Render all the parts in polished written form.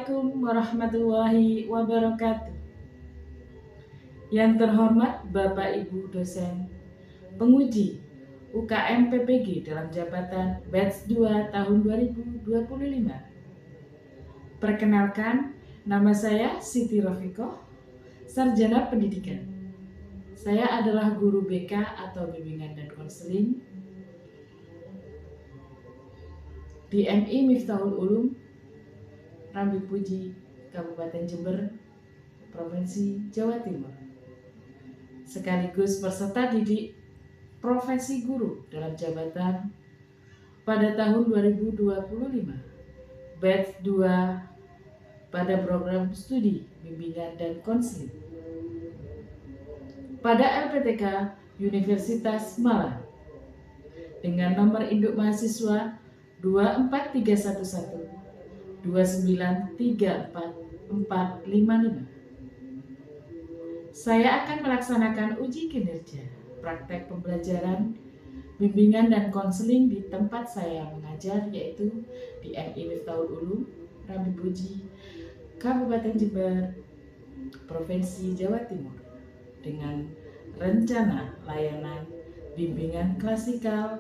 Assalamualaikum warahmatullahi wabarakatuh. Yang terhormat Bapak Ibu dosen penguji UKM PPG dalam jabatan batch 2 tahun 2025. Perkenalkan, nama saya Siti Rofikoh, Sarjana Pendidikan. Saya adalah guru BK atau bimbingan dan konseling di MI Miftahul Ulum, Rambi Puji, Kabupaten Jember, Provinsi Jawa Timur. Sekaligus peserta didik profesi guru dalam jabatan pada tahun 2025, batch 2 pada program studi bimbingan dan konseling pada LPTK Universitas Malang dengan nomor induk mahasiswa 24311 2934455. Saya akan melaksanakan uji kinerja praktek pembelajaran bimbingan dan konseling di tempat saya mengajar, yaitu di MI Miftahul Ulum, Rambi Puji, Kabupaten Jember, Provinsi Jawa Timur, dengan rencana layanan bimbingan klasikal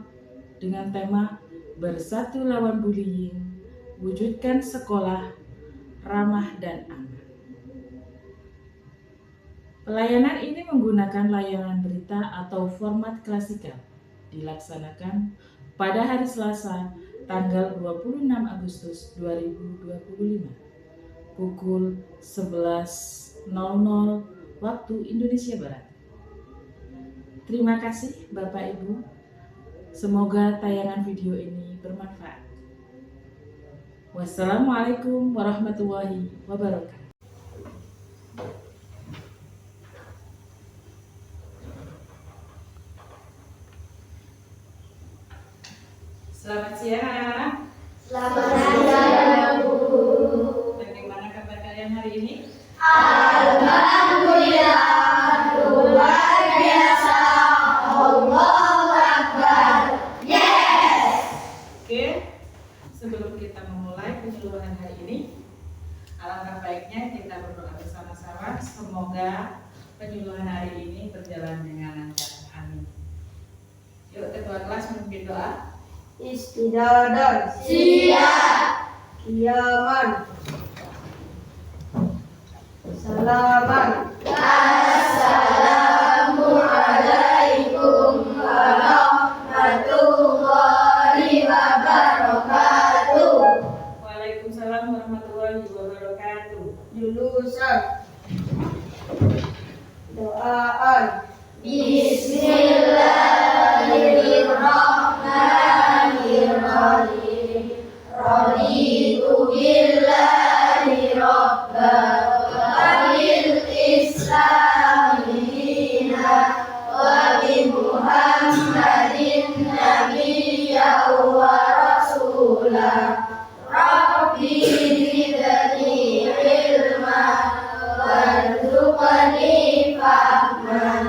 dengan tema Bersatu Lawan Bullying, Wujudkan Sekolah Ramah dan Aman. Pelayanan ini menggunakan layanan berita atau format klasikal, dilaksanakan pada hari Selasa tanggal 26 Agustus 2025 pukul 11.00 waktu Indonesia Barat. Terima kasih Bapak Ibu. Semoga tayangan video ini bermanfaat. Wassalamualaikum warahmatullahi wabarakatuh. Selamat siang anak-anak. Selamat siang, Bu. Bagaimana kabar kalian hari ini? Alhamdulillah, luar biasa. Allahu Akbar. Yes. Oke, sebelum kita memulai penyuluhan hari ini, alangkah baiknya kita berdoa bersama-sama. Semoga penyuluhan hari ini berjalan dengan lancar. Amin. Yuk, ketua kelas memimpin doa. Istidadan. Siap. Kiaman. Salaman. Assalamualaikum warahmatullahi wabarakatuh. Waalaikumsalam warahmatullahi wabarakatuh. Julusan. Doaan. Bismillahirrahmanirrahim. Raditu billahi rabban wa bil islami dinan wa bi Muhammadin nabiyyan wa rasulan. Rabbi zidni ilman warzuqni fahman.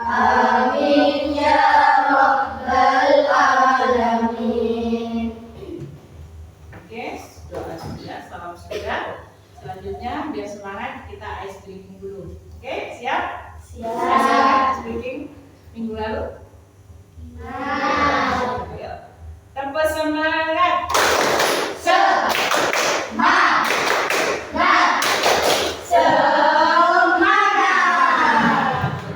Amin ya rabbal alamin. Oke, doa sudah, salam sudah. Selanjutnya biar semangat kita ice breaking dulu. Oke, siap? Siap. Ice breaking minggu lalu. Nah. Ayo, tanpa semangat. Semangat.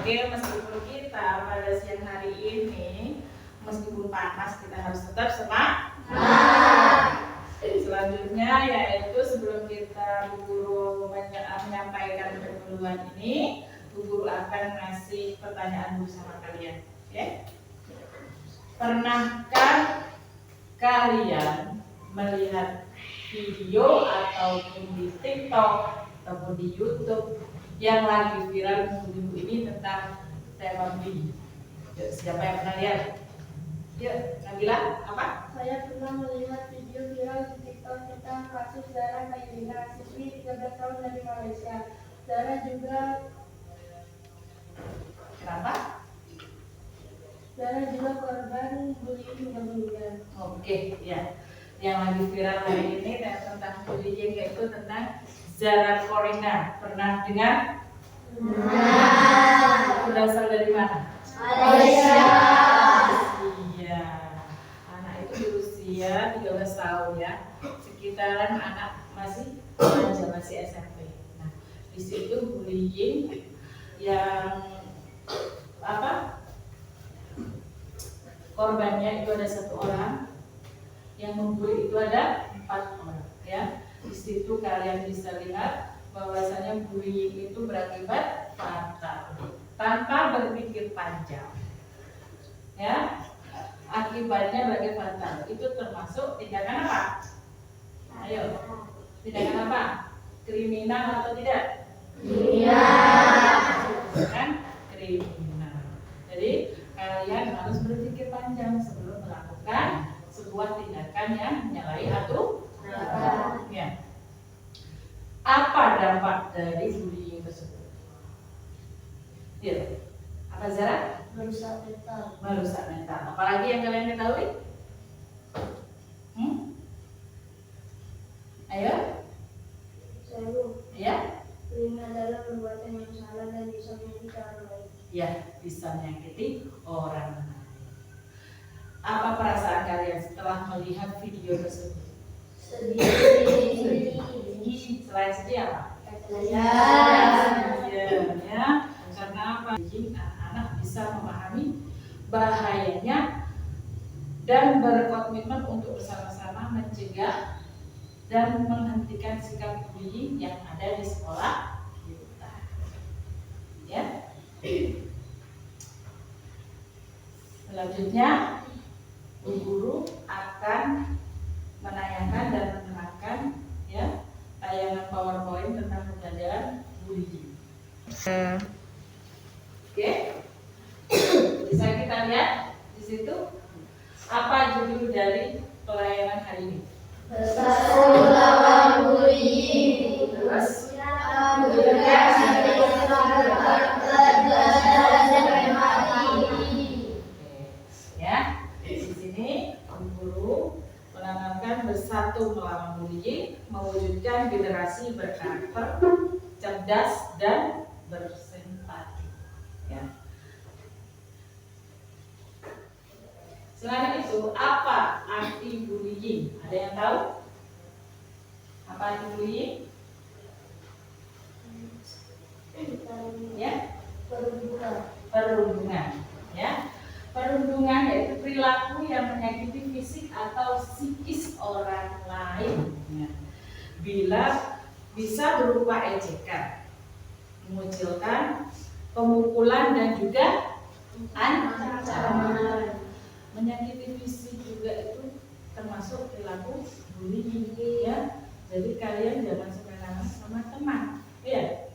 Oke, meskipun kita pada siang hari ini, meskipun panas, kita harus tetap semangat. Selanjutnya yaitu sebelum kita Bu Guru menyampaikan penyuluhan ini, Bu Guru akan ngasih pertanyaan dulu sama kalian. Oke? Pernahkah kalian melihat video ataupun di TikTok ataupun di YouTube yang lagi viral minggu ini tentang tema bullying? Yuk, siapa yang pernah lihat? Yuk, Nabila, apa? Saya pernah melihat video viral di TikTok tentang kasus Zara Mailina, siswi 13 tahun dari Malaysia. Zara juga Kenapa? korban bullying sebelumnya. Oke, ya. Yang lagi viral hari ini tentang bullying, yaitu tentang Zara Corina. Pernah dengar? Berasal dari mana? Malaysia. Iya. Anak itu di usia 13 tahun ya. Sekitaran anak masih remaja, masih SMP. Nah, di situ bullying yang korbannya itu ada 1 orang, yang membuli itu ada 4 orang ya. Di situ kalian bisa lihat bahwasanya bullying itu berakibat fatal tanpa berpikir panjang ya. Akibatnya berakibat fatal itu termasuk tindakan apa? Ayo, tindakan apa? Kriminal atau tidak? Kan kriminal. Jadi kalian harus berpikir panjang sebelum melakukan sebuah tindakan yang menyalahi aturan. Ya. Apa dampak dari bullying tersebut? Ya. Apa Zara? Merusak mental. Merusak mental. Apalagi yang kalian ketahui? Ayo. Selalu Ya. bullying adalah perbuatan yang salah dan bisa menyakiti orang lain. Ya, bisa menyakiti orang lain. Apa perasaan kalian setelah melihat video tersebut? Sedih. Selain sedih apa? Ya. Ya, karena apa? Jadi anak-anak bisa memahami bahayanya dan berkomitmen untuk bersama-sama mencegah dan menghentikan sikap bullying yang ada di sekolah kita. Ya. Selanjutnya, Bu Guru akan menayangkan dan menerangkan ya tayangan PowerPoint tentang pembelajaran bullying. Oke, bisa kita lihat di situ apa judul dari pelayanan hari ini? Bersatu lawan bullying. Terus ya, di sini guru menanamkan bersatu melawan bullying, mewujudkan generasi berkarakter, cerdas dan bersimpati. Ya. Selain itu, apa arti bullying? Ada yang tahu? Apa arti bullying? Ya, perundungan. Ya, perundungan yaitu perilaku yang menyakiti fisik atau psikis orang lain. Ya. Bila bisa berupa ejekan, mengucilkan, pemukulan dan juga ancaman. Menyakiti fisik juga itu termasuk perilaku bullying ya. Jadi kalian jangan sembarangan sama teman ya.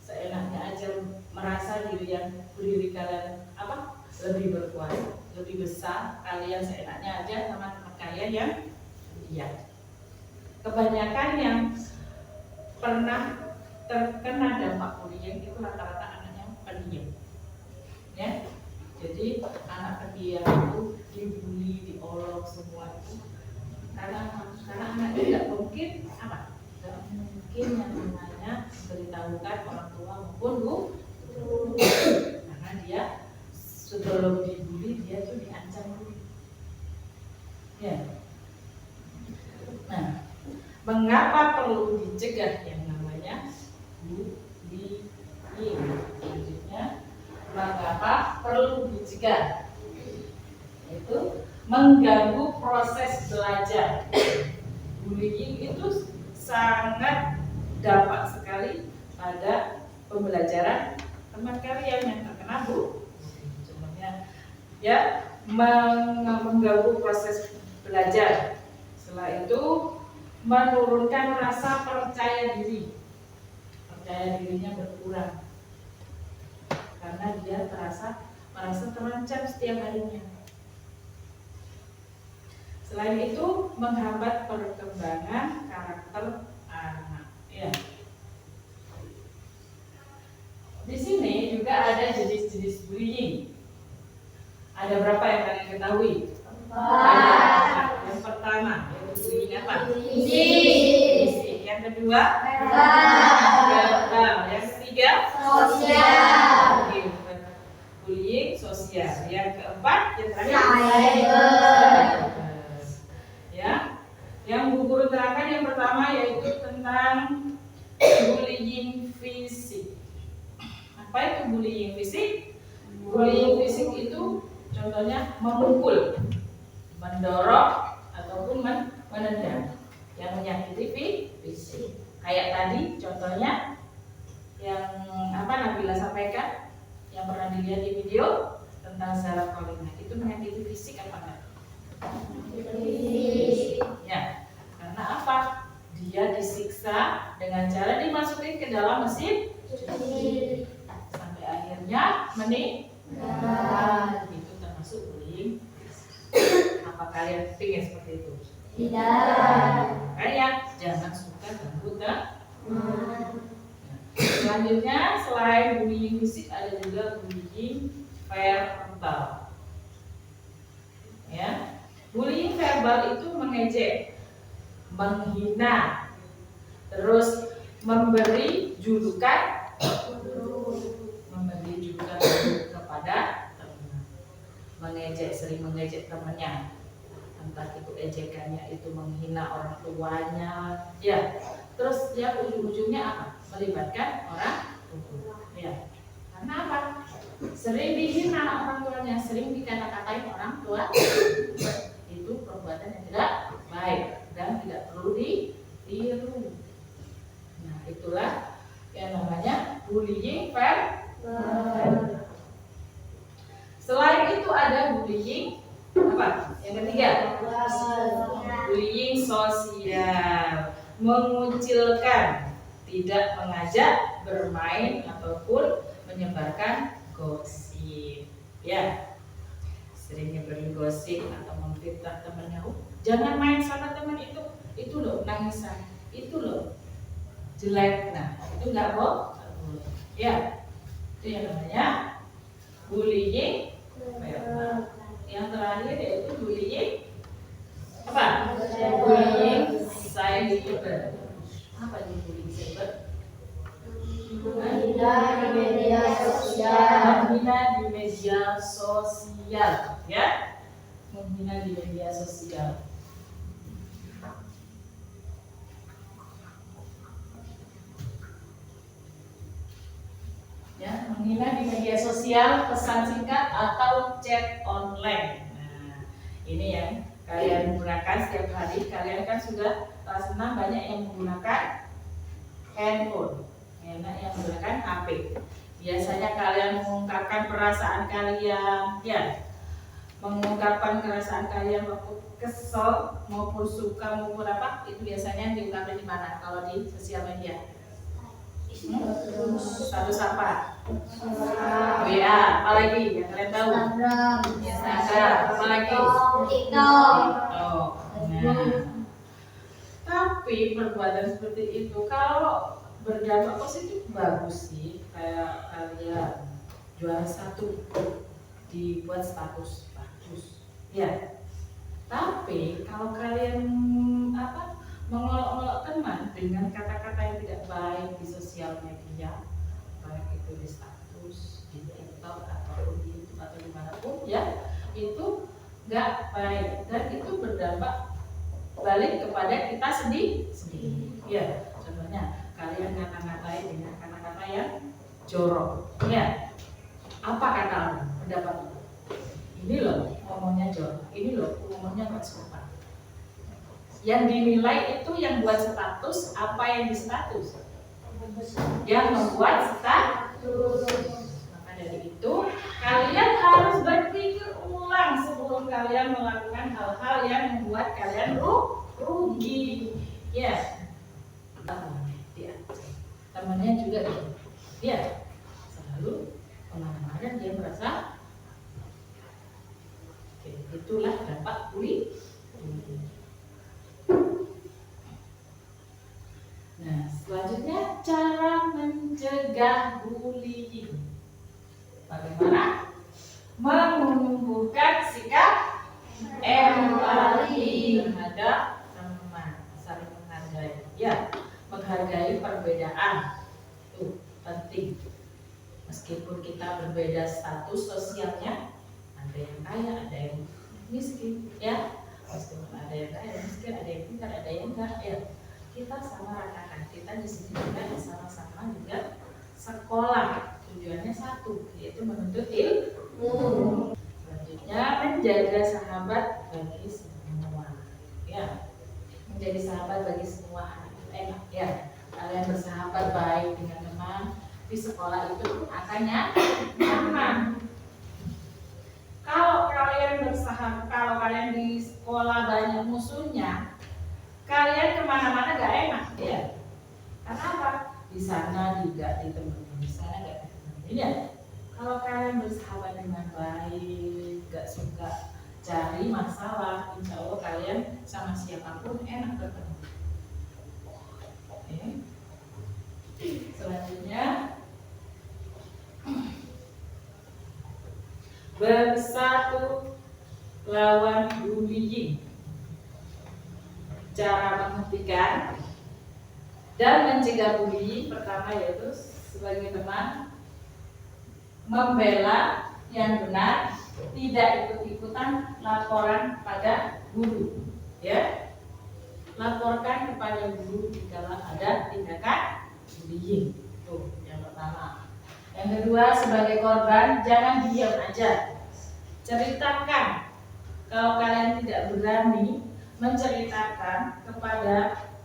Seenaknya aja merasa diri kalian lebih berkuasa, lebih besar. Kalian seenaknya aja sama teman kalian yang diam. Kebanyakan yang pernah terkena dampak bullying itu rata-rata anaknya pendiam ya. Jadi anak pendiam itu dibully, diolok semua itu karena anak tidak mungkin tidak mungkin yang namanya beritahukan orang tua maupun guru, karena dia sebelum dibully dia tuh diancam dulu ya. Nah, mengapa perlu dicegah yang namanya bullying? Selanjutnya, mengapa perlu dicegah? Yaitu mengganggu proses belajar. Bullying itu sangat dampak sekali pada pembelajaran teman kalian yang terkena contohnya ya, mengganggu proses belajar. Setelah itu menurunkan rasa percaya diri. Percaya dirinya berkurang karena dia merasa terancam setiap harinya. Selain itu menghambat perkembangan karakter anak. Ya. Di sini juga ada jenis-jenis bullying. Ada berapa yang kalian ketahui? Ada. Yang pertama, yaitu bullying apa? Fisik. Yang kedua verbal. Yang ketiga Sosial. Oke, bullying sosial. Yang keempat, yang terakhir Cyber. ya. Yang Bu Guru terangkan yang pertama yaitu tentang bullying fisik. Apa itu bullying fisik? Bullying fisik itu contohnya memukul, mendorong ataupun menendang yang menyakiti fisik. Kayak tadi contohnya yang Nabila sampaikan yang pernah dilihat di video tentang Sarah Paulina, itu menyakiti fisik apa enggak? Ya, karena apa? Dia disiksa dengan cara dimasukin ke dalam mesin cuci sampai akhirnya meninggal. Itu termasuk bullying. Apa kalian ingin seperti itu? Makanya jangan suka ganggu teman. Selanjutnya selain bullying fisik ada juga bullying verbal. Ya, bullying verbal itu mengejek, menghina, terus memberi julukan kepada teman, mengejek, sering mengejek temannya, entah itu ejekannya itu menghina orang tuanya, ya. Terus ya ujung-ujungnya apa? Melibatkan orang tua, ya. Karena apa? Sering dihina orang tuanya, sering dikata-katain orang tua. Itu perbuatan yang tidak baik dan tidak perlu ditiru. Nah, itulah yang namanya bullying verbal. Selain itu ada bullying apa? Yang ketiga, bullying sosial, mengucilkan, tidak mengajak bermain ataupun menyebarkan gosip. Ya, sering nyebarin gosip atau memfitnah temannya. Jangan main sama teman itu loh nangisan, itu loh jelek. Nah, itu nggak boleh. Ya, itu yang namanya bullying verbal. Yang terakhir yaitu bullying apa? Bullying cyber. Apa itu bullying cyber? Menghina di media sosial. Menghina di media sosial, ya. Menghina di media sosial. Ya, menghina di media sosial, pesan singkat atau chat online. Nah, ini yang kalian menggunakan setiap hari. Kalian kan sudah kelas 6 banyak yang menggunakan handphone, banyak yang menggunakan HP. Biasanya kalian mengungkapkan perasaan kalian, ya, mengungkapkan perasaan kalian waktu kesel maupun suka maupun apa, itu biasanya diungkapkan di mana? Kalau di sosial media. Status apa? WA, apalagi yang kalian tahu? Instagram, apalagi? TikTok. Nah, tapi perbuatan seperti itu kalau berdampak positif bagus sih. Kayak kalian juara 1 dibuat status bagus, ya. Tapi kalau kalian mengolok-olok teman dengan kata-kata yang tidak baik di sosial media, baik itu di status, di TikTok atau di YouTube atau dimanapun, ya, itu nggak baik dan itu berdampak balik kepada kita sendiri. Ya, contohnya kalian ngata-ngatain dengan kata-kata yang jorok, ya. Apa kata orang? Pendapat ini loh ngomongnya jorok, ini loh ngomongnya nggak sopan. Yang dinilai itu yang buat status, apa yang di status? Yang membuat status. Maka dari itu kalian harus berpikir ulang sebelum kalian melakukan hal-hal yang membuat kalian rugi. Ya, temannya juga gitu. Dia selalu kemana-mana dia merasa. Oke, itulah dampak bullying. Nah, selanjutnya cara mencegah bullying. Bagaimana? Menumbuhkan sikap empati terhadap teman, saling menghargai. Ya, menghargai perbedaan. Itu penting. Meskipun kita berbeda status sosialnya, ada yang kaya, ada yang miskin, ya. Meskipun ada yang kaya, miskin, ada yang pintar, ada yang enggak, ya. Kita sama ratakan. Kita di sini juga sama-sama juga sekolah. Tujuannya satu, yaitu menuntut ilmu. Selanjutnya menjaga sahabat bagi semua, ya. Menjadi sahabat bagi semua anak itu enak, ya. Kalian bersahabat baik dengan teman di sekolah itu akannya nyaman. Kalau kalian di sekolah banyak musuhnya, kalian kemana-mana gak enak, ya. Karena apa? Di sana tidak ditemenin, di sana gak ditemenin, ya. Kalau kalian bersahabat dengan baik, gak suka cari masalah, insya Allah kalian sama siapapun enak bertemu. Oke. Selanjutnya bersatu lawan bullying. Cara menghentikan dan mencegah bullying pertama yaitu sebagai teman membela yang benar, tidak ikut-ikutan laporan pada guru, ya. Laporkan kepada guru jika ada tindakan bullying. Tuh, yang pertama. Yang kedua, sebagai korban jangan diam aja. Ceritakan. Kalau kalian tidak berani menceritakan kepada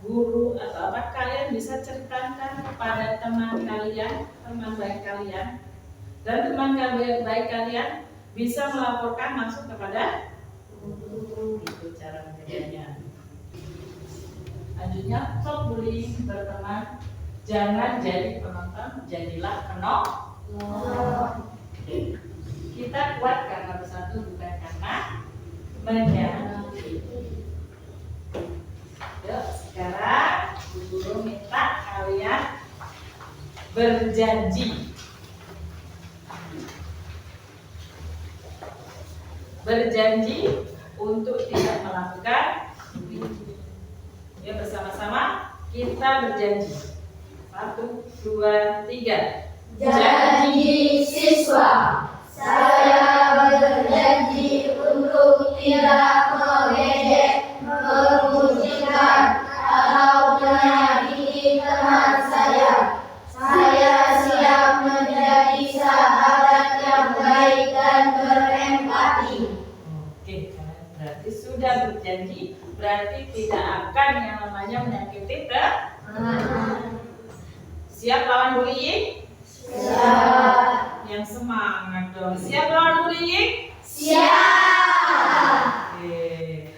guru atau apa, kalian bisa ceritakan kepada teman kalian, teman baik kalian, dan teman baik kalian bisa melaporkan langsung kepada guru. Itu cara mencegahnya. Selanjutnya, stop bullying, berteman, jangan jadi penonton, jadilah penolong. Kita kuat karena bersatu, bukan karena menyakiti. Yuk, sekarang guru minta kalian berjanji. Berjanji untuk tidak melakukan bullying. Ya, bersama-sama kita berjanji. 1, 2, 3. Janji siswa, saya berjanji untuk tidak mengejek, mengucilkan, atau menyakiti teman saya. Saya siap menjadi sahabat yang baik dan berempati. Oke, berarti sudah berjanji, berarti tidak akan yang namanya menyakiti teman. Siap lawan bullying? Siap. Yang semangat dong. Siap lawan bullying? Siap. Oke.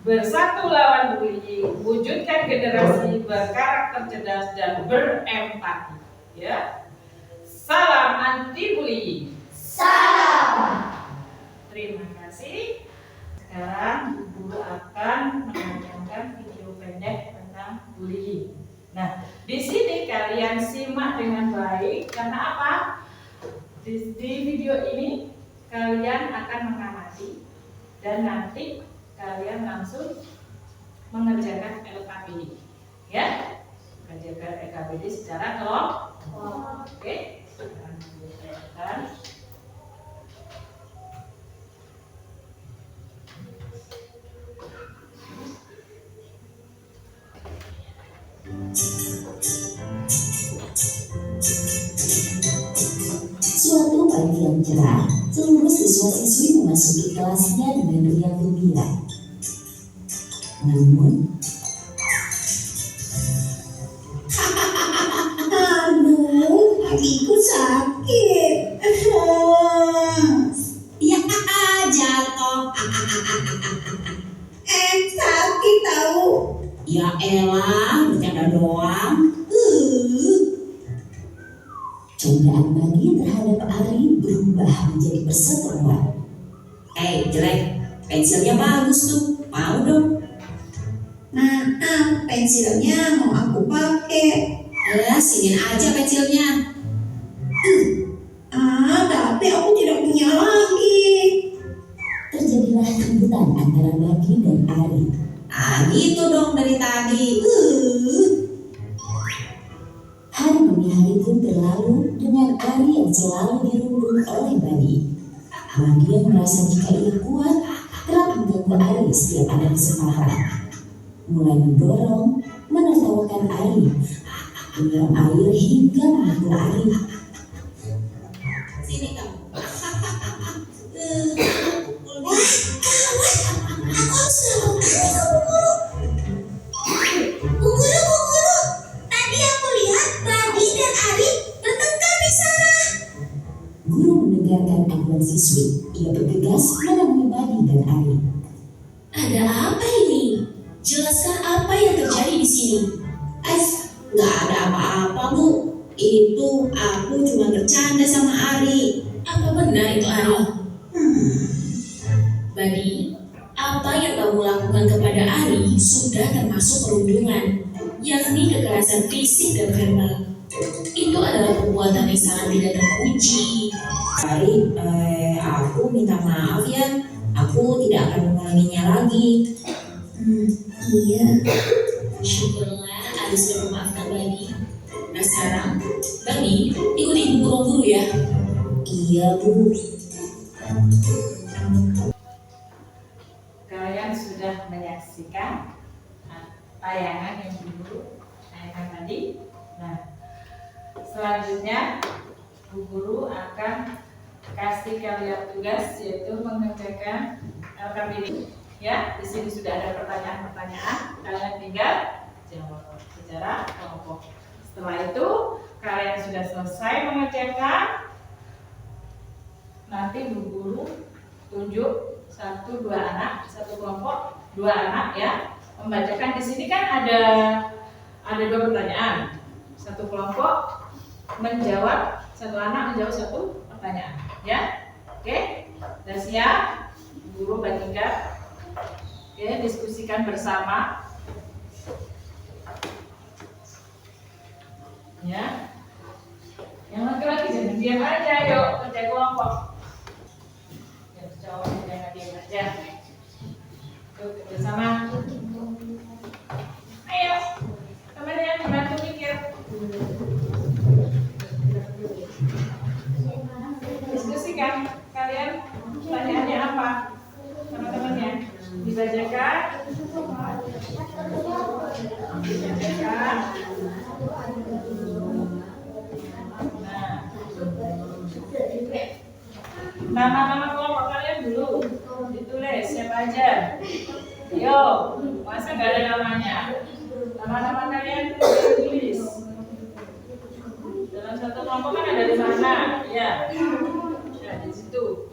Bersatu lawan bullying, wujudkan generasi berkarakter cerdas dan berempati. Ya. Salam anti bullying. Salam. Terima kasih. Sekarang guru akan menayangkan video pendek tentang bullying. Nah, di sini kalian simak dengan baik karena apa? Di video ini kalian akan mengamati dan nanti kalian langsung mengerjakan LKPD, ya? Mengerjakan LKPD secara kelompok. Oke? Sekarang diperlihatkan. Suatu pagi yang cerah, seluruh siswa-siswi memasuki kelasnya dengan riang gembira. Namun, aduh, kakiku sakit. Ya, jatuh. Sakit tahu. Ya elah, bercanda doang. Candaan Bagi terhadap Ari berubah menjadi perseteruan. Jelek, pensilnya bagus tuh, mau dong? Maaf, pensilnya mau aku pakai. Sinin aja pensilnya. Tapi aku tidak punya lagi. Terjadilah keributan antara Bagi dan Ari. Gitu dong dari tadi. selalu dirundung oleh Badi. Badi yang merasa jika ia kuat kerap mengganggu Ari setiap ada kesempatan. Mulai mendorong, menertawakan Ari, menyiram air hingga memukul Ari. Sini kamu. Bu guru, tadi aku lihat Badi dan Ari bertengkar di sana. Guru mendengarkan aduan siswi. Ia bergegas menemui Badi dan Ari. Ada apa ini? Jelaskan apa yang terjadi di sini. Nggak ada apa-apa Bu. Itu aku cuma bercanda sama Ari. Apa benar itu Ari? Badi, apa yang kamu lakukan kepada Ari sudah termasuk perundungan, yakni kekerasan fisik dan verbal. Itu adalah perbuatan yang sangat tidak terpuji. Ari, aku minta maaf ya. Aku tidak akan mengulanginya lagi. Iya. Syukurlah Ari sudah memaafkan Badi. Nah sekarang, Badi ikuti ibu ke ruang guru ya. Iya Bu. Kalian sudah menyaksikan tayangan yang dulu tayangan tadi. Nah, selanjutnya Bu Guru akan kasih kalian tugas yaitu mengerjakan LKPD. Ya, di sini sudah ada pertanyaan-pertanyaan. Kalian tinggal jawab secara kelompok. Setelah itu kalian sudah selesai mengerjakan. Nanti Bu Guru tunjuk 1-2 anak, satu kelompok 2 anak ya, membacakan. Di sini kan ada 2 pertanyaan. Satu kelompok menjawab, satu anak menjawab 1 pertanyaan ya. Oke, sudah siap? Guru bandingkan. Oke, diskusikan bersama ya. Yang laki-laki jangan diam aja, yuk kerja kelompok. Yang cowok jangan diam aja. Yuk bersama. Ayo, teman-teman bantu mikir. Diskusikan kalian pertanyaannya apa, teman-temannya dibacakan. Nama-nama kelompok kalian dulu ditulis siapa aja. Yo, masa nggak ada namanya? Nama-nama kalian ditulis. Dalam satu kelompok kan ada di mana? Ya, ya di situ.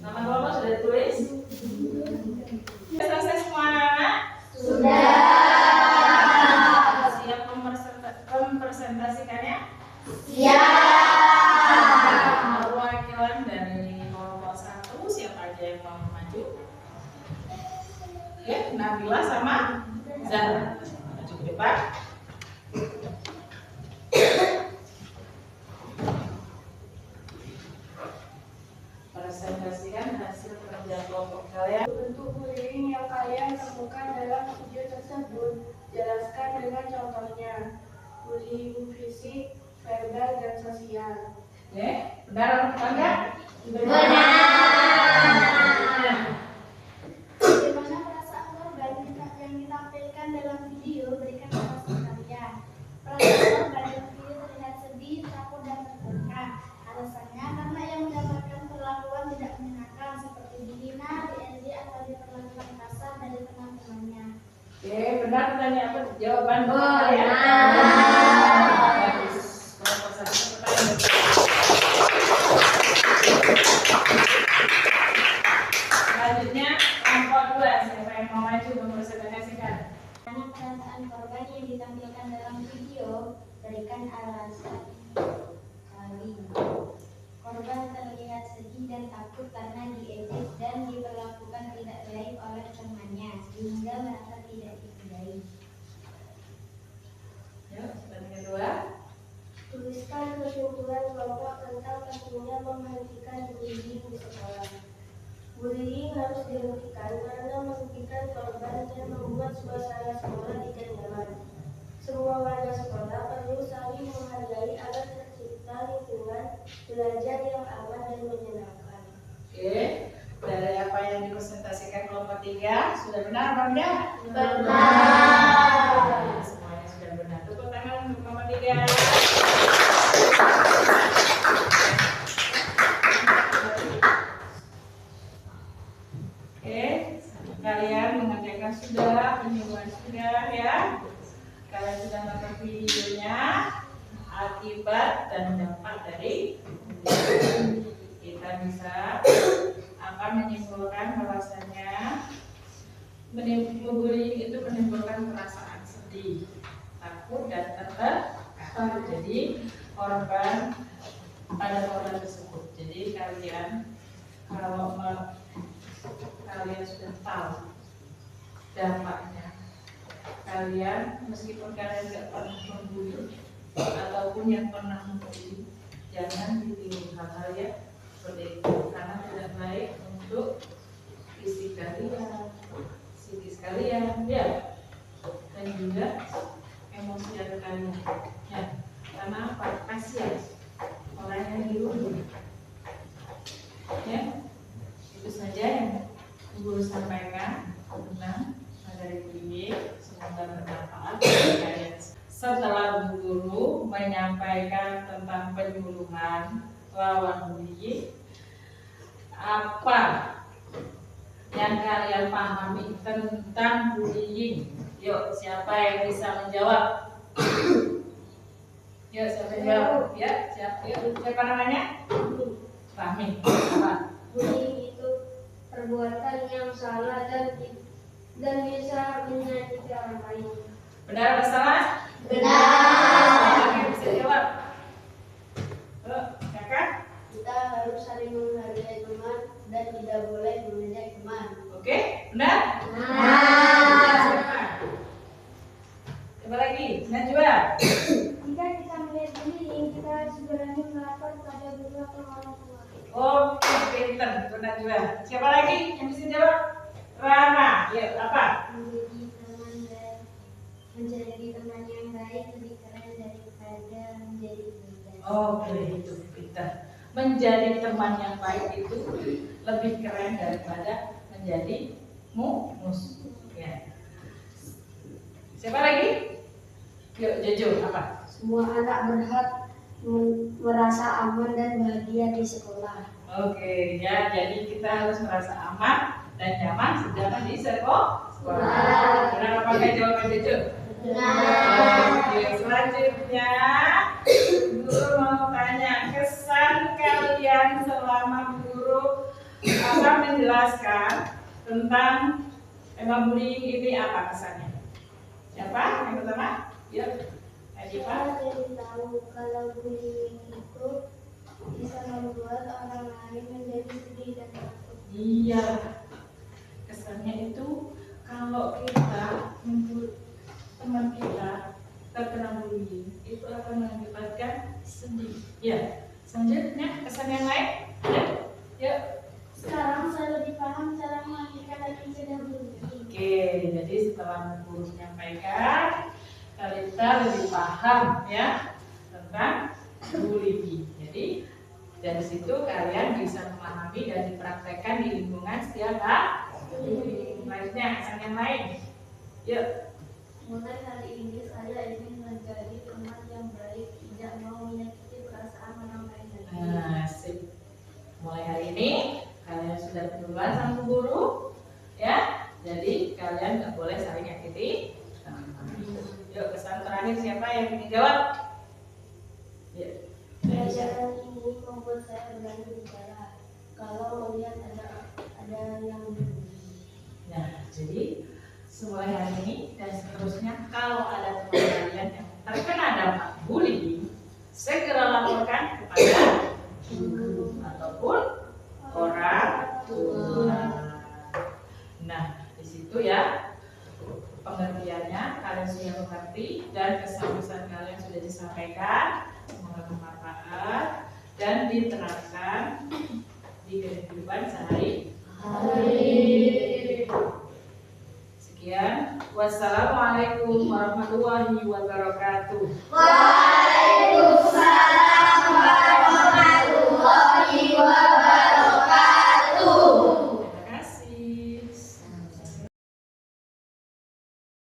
Nama kelompok sudah ditulis? Selesai semua anak? Sudah. Siap mempresentasikannya? Siap. Perwakilan dari kelompok 1 siapa aja yang mau maju? Oke, Nabila sama Zara maju ke depan. Presentasikan hasil kerja kelompok kalian. Bentuk bullying yang kalian temukan dalam video tersebut, jelaskan dengan contohnya. Bullying fisik, verbal, dan sosial. Oke, benar atau enggak? Benar. Bagaimana perasaan korban yang ditampilkan dalam video, berikan alasan kalian. Perasaan korban dalam video terlihat sedih, takut, dan tertekan. Alasannya karena yang mendapatkan perlakuan tidak menyenangkan seperti dihina, diejek, atau diperlakukan kasar dari teman-temannya. Oke, benar pertanyaan apa? Jawaban kalian. Bagus. Kelompok 1 pertanyaan. Selanjutnya kelompok 2, siapa yang mau maju mempresentasikan? Karena perasaan korban yang ditampilkan dalam video, berikan alasan. Korban terlihat sedih dan takut karena diejek dan diperlakukan tidak baik oleh temannya, sehingga merasa tidak dihargai. Yuk, pertanyaan kedua. Tuliskan kesimpulan kelompok tentang pentingnya menghentikan bullying di sekolah. Bullying harus dihentikan karena merugikan korban dan dan membuat suasana sekolah tidak nyaman. Semua warga sekolah perlu saling menghargai agar tercipta lingkungan belajar yang aman dan menyenangkan. Oke, dari apa yang dipresentasikan kelompok 3 sudah benar apa enggak? Benar. Semuanya sudah benar. Tepuk tangan untuk kelompok 3. Oke, kalian mengerjakan sudah, penyuluhan sudah ya. Kalian sudah nonton videonya, akibat dan dampak dari kita bisa menyimpulkan bahwasanya bullying itu menimbulkan perasaan sedih, takut dan tertekan. Jadi korban tersebut. Jadi kalian kalau kalian sudah tahu dampaknya, kalian meskipun kalian tidak pernah membuli ataupun yang pernah membuli, jangan ditiru hal-hal yang seperti itu karena tidak baik untuk fisik kalian, psikis kalian, ya, dan juga emosial kalian, ya. Karena apa? Kasihan orang yang dibully, ya. Itu saja yang guru sampaikan tentang materi bullying. Semoga bermanfaat bagi kalian. Setelah guru menyampaikan tentang penyuluhan lawan bullying, apa yang kalian pahami tentang bullying? Yuk, siapa yang bisa menjawab? Yuk, siapa yang jawab? Ya, siapa namanya? Fahmi. Apa? Bullying itu perbuatan yang salah dan bisa menyakiti orang lain. Benar atau salah? Benar. Yang bisa jawab? Kakak? Kita harus saling menghargai teman dan tidak boleh mengejek teman. Oke, benar? Benar. Coba lagi, Najwa. Jika kita melihat bullying, kita harus berani melapor pada guru atau orang tua. Oke, pinter, Najwa. Siapa lagi yang bisa jawab? Rama. Ya, apa? Menjadi teman yang baik lebih keren daripada menjadi mudah. Oke, itu pinter. Menjadi teman yang baik itu lebih keren daripada menjadi musuh. Ya. Siapa lagi? Yuk, Jojo, apa? Semua anak berhak merasa aman dan bahagia di sekolah. Oke, ya, jadi kita harus merasa aman dan nyaman sejak di sekolah. Benar apa enggak jawaban Jojo? Oke, selanjutnya guru mau tanya kesan kalian selama guru menjelaskan tentang tema bullying ini, apa kesannya? Siapa yang pertama? Yuk, Najwa. Saya jadi tahu kalau bullying itu bisa membuat orang lain menjadi sedih dan takut. Iya, kesannya itu kalau kita membuli teman kita terkena bullying itu akan mengakibatkan sedih. Ya, selanjutnya kesan yang lain ada? Yuk. Sekarang saya lebih paham cara mengakhirkan dan mencegah bullying. Oke, jadi setelah guru menyampaikan, kita lebih paham ya tentang bullying. Jadi dari situ kalian bisa memahami dan dipraktekkan di lingkungan setiap hari. Selanjutnya kesan yang lain. Yuk. Mulai hari ini saya ingin menjadi teman yang baik, tidak mau menyakiti perasaan orang lain lagi. Nah, sip. Mulai hari ini kalian sudah berdua sama guru, ya. Jadi kalian nggak boleh saling nyakiti. Yuk, kesan terakhir siapa yang ingin jawab? Ya. Pelajaran ini membuat saya berani bicara kalau melihat ada yang bullying. Nah, jadi mulai hari ini dan seterusnya kalau ada teman kalian yang terkena dampak bullying, segera laporkan kepada guru ataupun orang tua. Nah, di situ ya pengertiannya kalian sudah mengerti dan kesan-kesan kalian sudah disampaikan. Semoga bermanfaat dan diterapkan di kehidupan sehari-hari. Sekian Wassalamualaikum warahmatullahi wabarakatuh. Waalaikumsalam warahmatullahi